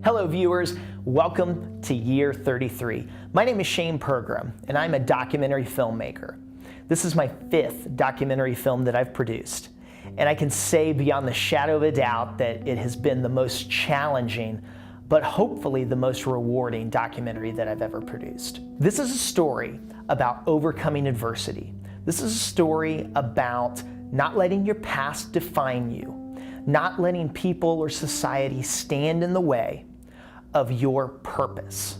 Hello viewers, welcome to year 33. My name is Shane Pergrem and I'm a documentary filmmaker. This is my 5th documentary film that I've produced. And I can say beyond the shadow of a doubt that it has been the most challenging, but hopefully the most rewarding documentary that I've ever produced. This is a story about overcoming adversity. This is a story about not letting your past define you, not letting people or society stand in the way of your purpose,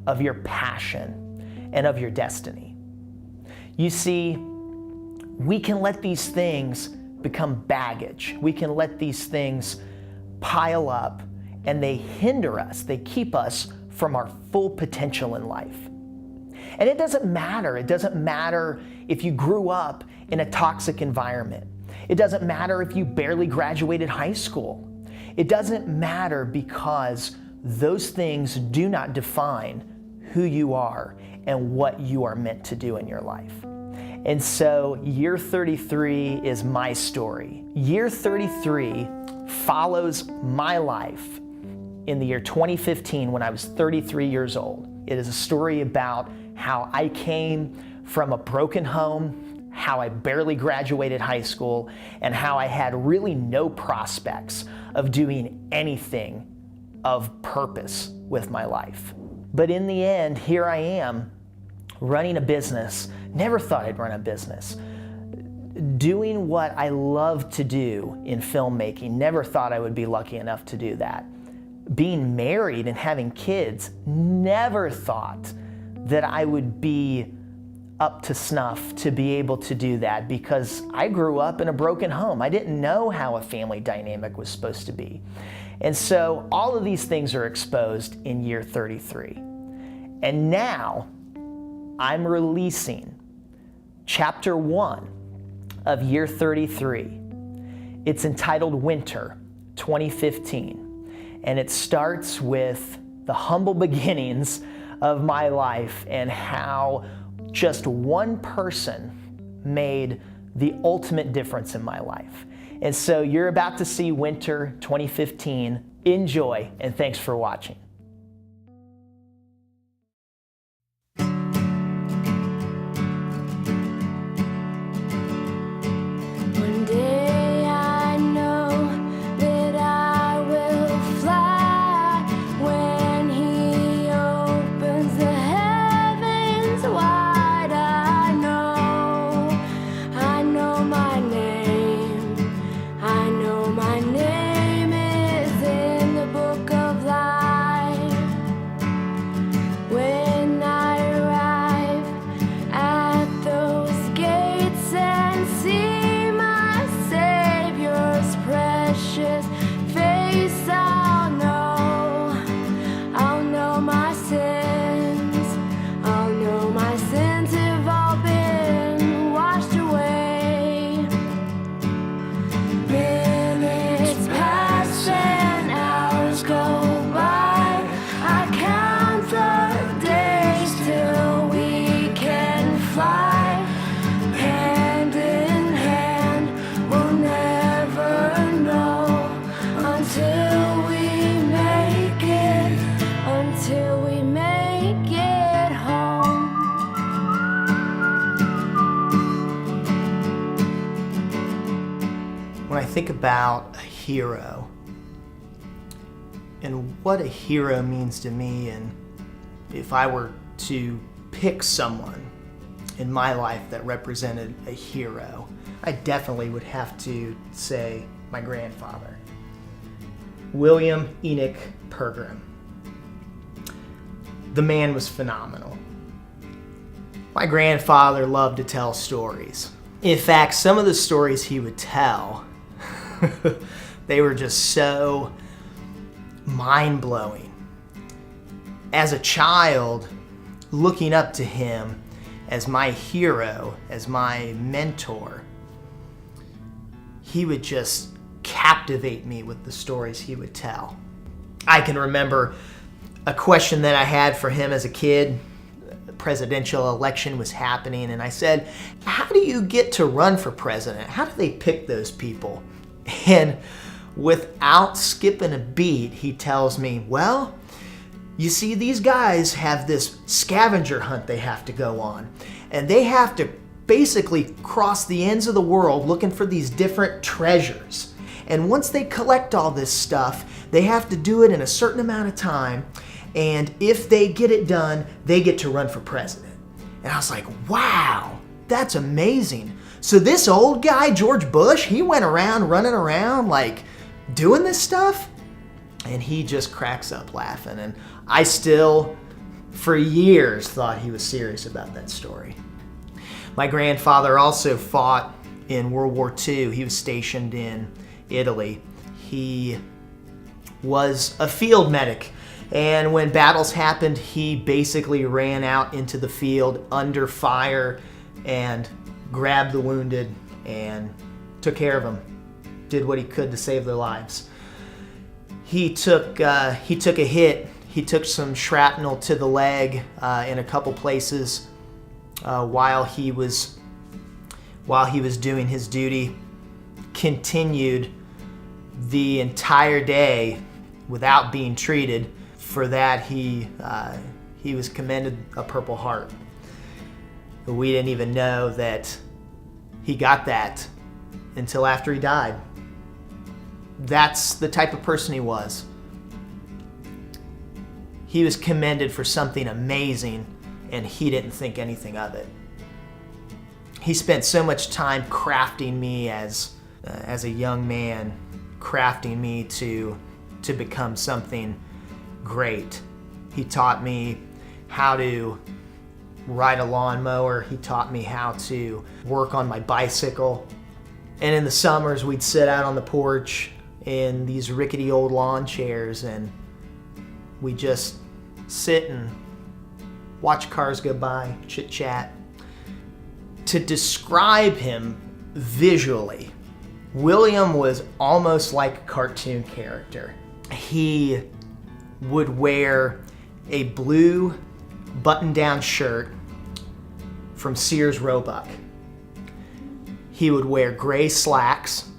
of your passion, and of your destiny. You see, we can let these things become baggage. We can let these things pile up and they hinder us. They keep us from our full potential in life. And it doesn't matter. It doesn't matter if you grew up in a toxic environment. It doesn't matter if you barely graduated high school. It doesn't matter because those things do not define who you are and what you are meant to do in your life. And so year 33 is my story. Year 33 follows my life in the year 2015 when I was 33 years old. It is a story about how I came from a broken home, how I barely graduated high school, and how I had really no prospects of doing anything of purpose with my life. But in the end, here I am running a business. Never thought I'd run a business. Doing what I love to do in filmmaking. Never thought I would be lucky enough to do that. Being married and having kids. Never thought that I would be up to snuff to be able to do that because I grew up in a broken home. I didn't know how a family dynamic was supposed to be. And so all of these things are exposed in year 33. And now I'm releasing chapter 1 of year 33. It's entitled Winter 2015. And it starts with the humble beginnings of my life and how just one person made the ultimate difference in my life. And so you're about to see Winter 2015. Enjoy, and thanks for watching. One day I know that I will fly when He opens the heavens wide. I know my name. I know my name is in the book of life. When I arrive at those gates and see my Savior's precious face, I'll know my sins. I'll know my sins have all been washed away. Minutes pass and hours go by. I count the days till we can fly. Hand in hand, we'll never know until we make it home. When I think about a hero and what a hero means to me, and if I were to pick someone in my life that represented a hero, I definitely would have to say my grandfather, William Enoch Pergrem. The man was phenomenal. My grandfather loved to tell stories. In fact, some of the stories he would tell, they were just so mind-blowing. As a child, looking up to him as my hero, as my mentor, he would just captivate me with the stories he would tell. I can remember a question that I had for him as a kid. The presidential election was happening, and I said, "How do you get to run for president? How do they pick those people?" And without skipping a beat, he tells me, well, you see, these guys have this scavenger hunt they have to go on, and they have to basically cross the ends of the world looking for these different treasures. And once they collect all this stuff, they have to do it in a certain amount of time, and if they get it done, they get to run for president. And I was like, wow, that's amazing. So this old guy, George Bush, he went around running around like doing this stuff? And he just cracks up laughing. And I still, for years, thought he was serious about that story. My grandfather also fought in World War II. He was stationed in Italy. He was a field medic. And when battles happened, he basically ran out into the field under fire and grabbed the wounded and took care of them. Did what he could to save their lives. He took a hit. He took some shrapnel to the leg in a couple places while he was doing his duty. Continued the entire day without being treated. For that, he was commended a Purple Heart. But we didn't even know that he got that until after he died. That's the type of person he was. He was commended for something amazing, and he didn't think anything of it. He spent so much time crafting me as a young man, crafting me to become something great. He taught me how to ride a lawnmower. He taught me how to work on my bicycle. And in the summers, we'd sit out on the porch in these rickety old lawn chairs, and we'd just sit and watch cars go by, chit-chat. To describe him visually, William was almost like a cartoon character. He would wear a blue button-down shirt from Sears Roebuck. He would wear gray slacks,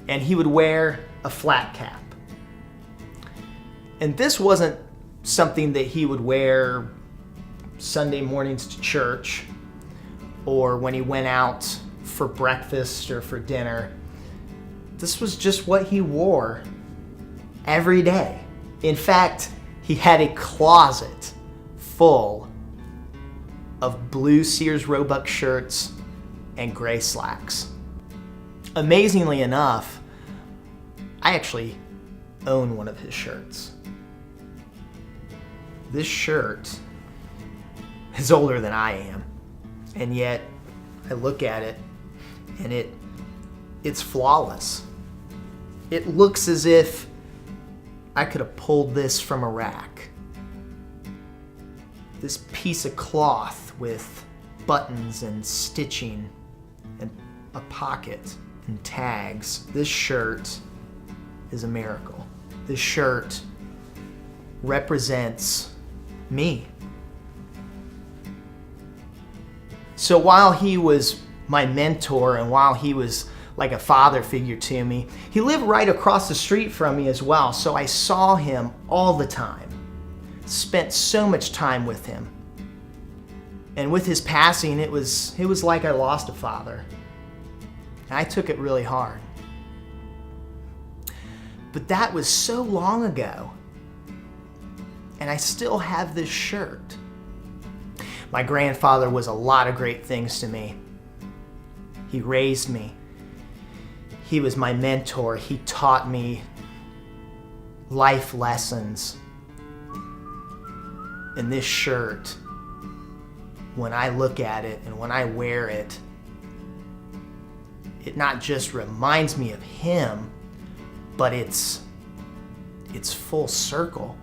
and he would wear a flat cap. And this wasn't something that he would wear Sunday mornings to church or when he went out for breakfast or for dinner. This was just what he wore every day. In fact, he had a closet full of blue Sears Roebuck shirts and gray slacks. Amazingly enough, I actually own one of his shirts. This shirt is older than I am, and yet I look at it and it's flawless. It looks as if I could have pulled this from a rack. This piece of cloth with buttons and stitching and a pocket and tags. This shirt is a miracle. This shirt represents me. So while he was my mentor and while he was like a father figure to me, he lived right across the street from me as well, so I saw him all the time. Spent so much time with him. And with his passing, it was like I lost a father. And I took it really hard. But that was so long ago. And I still have this shirt. My grandfather was a lot of great things to me. He raised me. He was my mentor. He taught me life lessons. And this shirt, when I look at it and when I wear it, it not just reminds me of him, but it's full circle.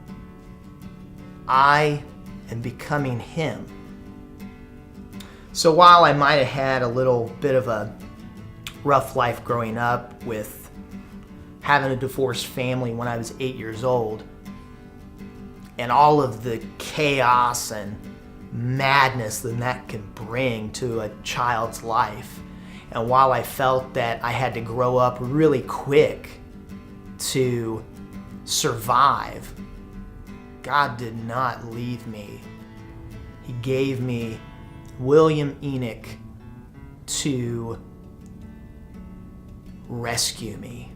I am becoming him. So while I might have had a little bit of a rough life growing up with having a divorced family when I was 8 years old, and all of the chaos and madness that can bring to a child's life, And while I felt that I had to grow up really quick to survive, God did not leave me. He gave me William Enoch to rescue me.